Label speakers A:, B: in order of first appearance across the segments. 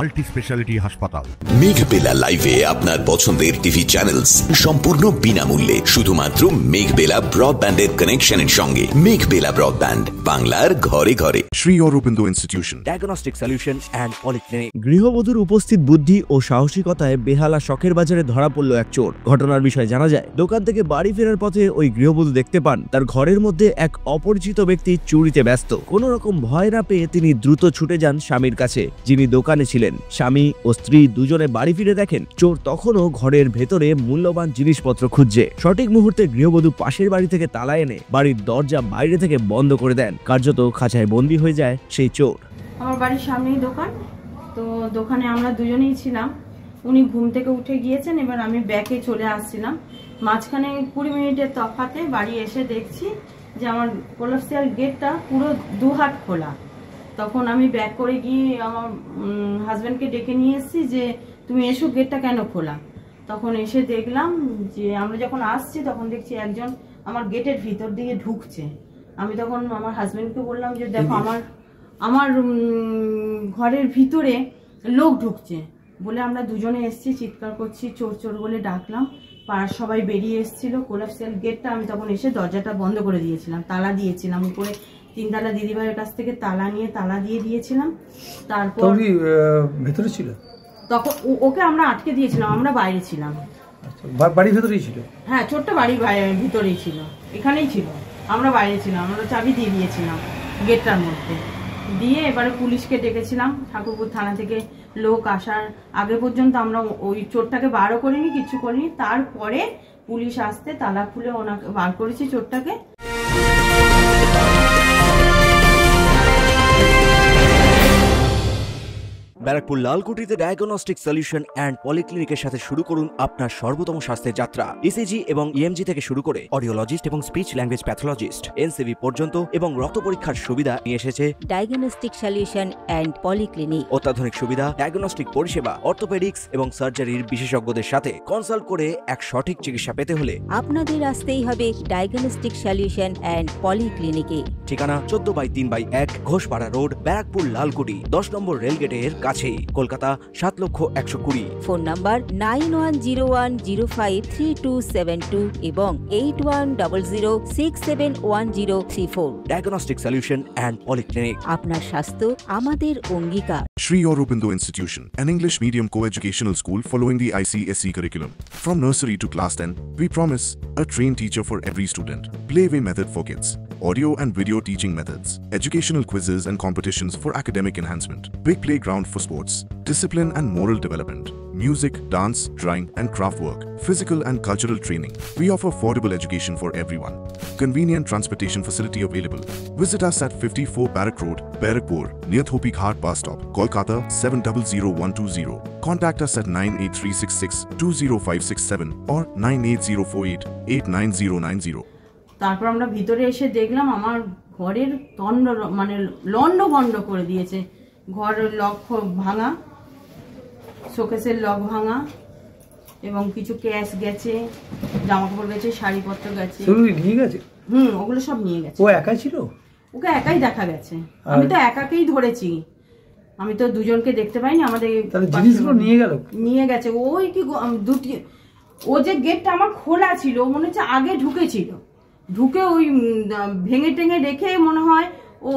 A: Multi speciality হাসপাতাল।
B: মেঘবেলা লাইভে আপনার পছন্দের টিভি চ্যানেলস সম্পূর্ণ বিনামূল্যে, শুধুমাত্র মেঘবেলা ব্রডব্যান্ডের কানেকশনের সঙ্গে। মেঘবেলা ব্রডব্যান্ড, বাংলার ঘরে ঘরে।
C: Sri Aurobindo Institution,
D: diagnostic solution and polyclinic.
E: গৃহবধূর উপস্থিত বুদ্ধি ও সাহসিকতায় বেহালা শখের বাজারে ধরা পড়ল এক চোর। ঘটনার বিষয়ে জানা যায়, দোকান থেকে বাড়ি ফেরার পথে ওই গৃহবধূ দেখতে পান তার ঘরের মধ্যে এক অপরিচিত ব্যক্তি চুরিতে ব্যস্ত। কোনো রকম ভয় না পেয়ে তিনি দ্রুত ছুটে যান স্বামীর কাছে, যিনি দোকানে ছিলেন। স্বামী ও স্ত্রী দুজনে বাড়ি ফিরে দেখেন চোর তখনও ঘরের ভেতরে মূল্যবান জিনিসপত্র খুঁজছে। সঠিক মুহূর্তে গৃহবধূ পাশের বাড়ি থেকে তালা এনে বাড়ির দরজা বাইরে থেকে বন্ধ করে দেন। কার্যত খাঁচায় বন্দী হয়ে যায় সেই চোর।
F: আমার বাড়ির সামনেই দোকান, তো দোকানে আমরা দুজনেই ছিলাম। উনি ঘুম থেকে উঠে গিয়েছেন, এবার আমি ব্যাকে চলে আসছিলাম। মাঝখানে 20 মিনিটের তফাতে বাড়ি এসে দেখছি যে আমার কোলাপসিয়াল গেটটা পুরো 2 হাত খোলা। তখন আমি ব্যাক করে গিয়ে আমার হাজব্যান্ডকে ডেকে নিয়ে এসেছি যে তুমি এসো, গেটটা কেন খোলা। তখন এসে দেখলাম যে আমরা যখন আসছি তখন দেখছি একজন আমার গেটের ভিতর দিয়ে ঢুকছে। আমি তখন আমার হাজব্যান্ডকে বললাম যে দেখো আমার ঘরের ভিতরে লোক ঢুকছে বলে আমরা দুজনে এসেছি, চিৎকার করছি, চোর চোর বলে ডাকলাম। পাড়ার সবাই বেরিয়ে এসেছিল। কোলাপসিয়াল গেটটা আমি তখন এসে দরজাটা বন্ধ করে দিয়েছিলাম, তালা দিয়েছিলাম। উপরে 3 তালা দিদিভাইয়ের কাছ থেকে তালা নিয়ে তালা দিয়ে দিয়েছিলাম। তারপর
G: ভেতরে ছিল,
F: তখন ওকে আমরা আটকে দিয়েছিলাম, আমরা বাইরে ছিলাম।
G: বাড়ির ভেতরেই ছিল?
F: হ্যাঁ, ছোট্ট বাড়ির ভিতরেই ছিল, এখানেই ছিল। আমরা বাইরে ছিলাম, আমরা চাবি দিয়ে দিয়েছিলাম গেটটার মধ্যে দিয়ে। এবারে পুলিশকে ডেকেছিলাম, ঠাকুরপুর থানা থেকে লোক আসার আগে পর্যন্ত আমরা ওই চোরটাকে বারও করিনি, কিছু করিনি। তারপরে পুলিশ আসতে তালা খুলে ওনাকে বার করেছি চোরটাকে।
D: ব্যারাকপুর লালকুটিতে ডায়াগনস্টিক সলিউশন অ্যান্ড পলিক্লিনিকের সাথে শুরু করুন আপনার সর্বোত্তম স্বাস্থ্যের যাত্রা। ইসিজি এবং ইএমজি থেকে শুরু করে অডিওলজিস্ট এবং স্পিচ ল্যাঙ্গুয়েজ প্যাথোলজিস্ট, এনসিবি পর্যন্ত এবং রক্ত পরীক্ষার সুবিধা নিয়ে এসেছে
H: ডায়াগনস্টিক সলিউশন অ্যান্ড পলিক্লিনিক।
D: অত্যাধুনিক সুবিধা, ডায়াগনস্টিক পরিষেবা, অর্থোপেডিক্স এবং সার্জারির বিশেষজ্ঞদের সাথে কনসাল্ট করে এক সঠিক চিকিৎসা পেতে হলে
H: আপনাদের আসতেই হবে ডায়াগনস্টিক সলিউশন অ্যান্ড পলিক্লিনিকে।
D: ঠিকানা 14/3/1 ঘোষপাড়া রোড, ব্যারাকপুর লালকুটি, 10 নম্বর রেলগেটের কাছেই, কলকাতা 7,120,000।
H: ফোন নাম্বার 9101053272 এবং 8100671034।
D: Diagnostic solution and polyclinic.
H: আপনার স্বাস্থ্য আমাদের অঙ্গীকার।
C: Sri Aurobindo Institution, an English medium co-educational school following the ICSE curriculum. From nursery to class 10, we promise a trained teacher for every student. Playway method for kids. Audio and video teaching methods. Educational quizzes and competitions for academic enhancement. Big playground for sports, discipline and moral development. Music, dance, drawing and craft work. Physical and cultural training. We offer affordable education for everyone. Convenient transportation facility available. Visit us at 54 Barrack Road, Barrackpur, near Thopi Ghat bus stop, Kolkata 700120. Contact us at 98366-20567 or 98048-89090.
F: তারপর আমরা ভিতরে এসে দেখলাম আমার ঘরের লন্ড করে দিয়েছে। ঘরের লক ভাঙা, শোকেসের লক ভাঙা এবং কিছু ক্যাশ গেছে, জামা কাপড় গেছে, শাড়িপত্র গেছে।
G: নিয়ে গেছে?
F: ওগুলো সব নিয়ে গেছে।
G: ও একাই ছিল?
F: ওকে একাই দেখা গেছে। আমি তো একাকেই ধরেছি, আমি তো দুজনকে দেখতে পাইনি। আমাদের
G: জিনিসগুলো
F: নিয়ে গেছে। ওই কি ও যে গেটটা আমার খোলা ছিল, মনে হচ্ছে আগে ঢুকেছিল, ঢুকে ওই ভেঙে টেঙে রেখে মনে হয় ও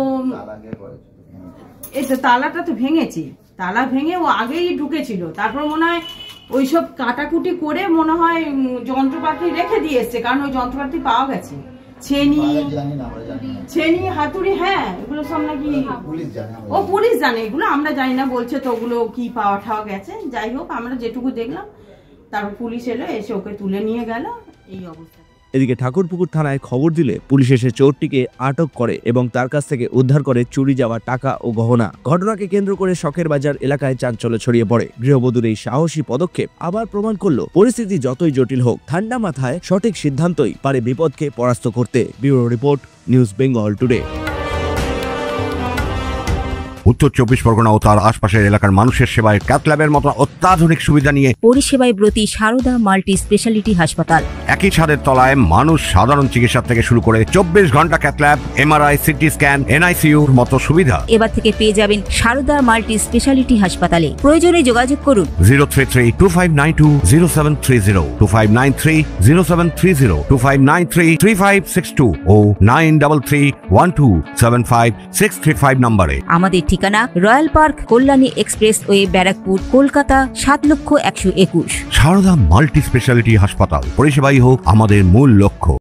F: এই তো তালাটা তো ভেঙেছি, তালা ভেঙে ও আগেই ঢুকেছিল। তারপর মনে হয় ওইসব কাটাকুটি করে মনে হয় যন্ত্রপাতি রেখে দিয়ে এসছে, কারণ ওই যন্ত্রপাতি পাওয়া গেছে, ছেনি হাতুড়ি। হ্যাঁ, এগুলো সব নাকি পুলিশ জানে, এগুলো আমরা জানি না বলছে। তো ওগুলো কি পাওয়া ঠাওয়া গেছে, যাই হোক আমরা যেটুকু দেখলাম। তারপর পুলিশ এলো, এসে ওকে তুলে নিয়ে গেল। এই অবস্থা।
E: এদিকে ঠাকুরপুকুর থানায় খবর দিলে পুলিশ এসে চোরটিকে আটক করে এবং তার কাছ থেকে উদ্ধার করে চুরি যাওয়া টাকা ও গহনা। ঘটনাকে কেন্দ্র করে শখের বাজার এলাকায় চাঞ্চল্য ছড়িয়ে পড়ে। গৃহবধূর এই সাহসী পদক্ষেপ আবার প্রমাণ করলো পরিস্থিতি যতই জটিল হোক, ঠান্ডা মাথায় সঠিক সিদ্ধান্তই পারে বিপদকে পরাস্ত করতে। Bureau report, news Bengal today.
A: উত্তর 24 পরগনা ও তার আশপাশের এলাকার মানুষের সেবায় ক্যাথ ল্যাবের মতো অত্যাধুনিক সুবিধা নিয়ে
H: পরিষেবায় ব্রতী সারদা মাল্টি স্পেশালিটি হাসপাতাল।
A: একই ছাদের তলায় মানুষ সাধারণ চিকিৎসা থেকে শুরু করে 24 ঘন্টা cath lab, MRI, CT scan, এনআইসিইউর মতো সুবিধা
H: এবার থেকে পেয়ে যাবেন সারদা মাল্টি স্পেশালিটি হাসপাতালে। প্রয়োজনে যোগাযোগ করুন
A: 033-2592-0730, 2593-0730, 2593-3562 ও 9331275635 নম্বরে।
H: আমাদের ঠিকানা royal park, Kalyani expressway, Barrackpore, Kolkata 7,121,000।
A: Sarada multi speciality হাসপাতাল, পরিষেবাই হোক আমাদের মূল লক্ষ্য।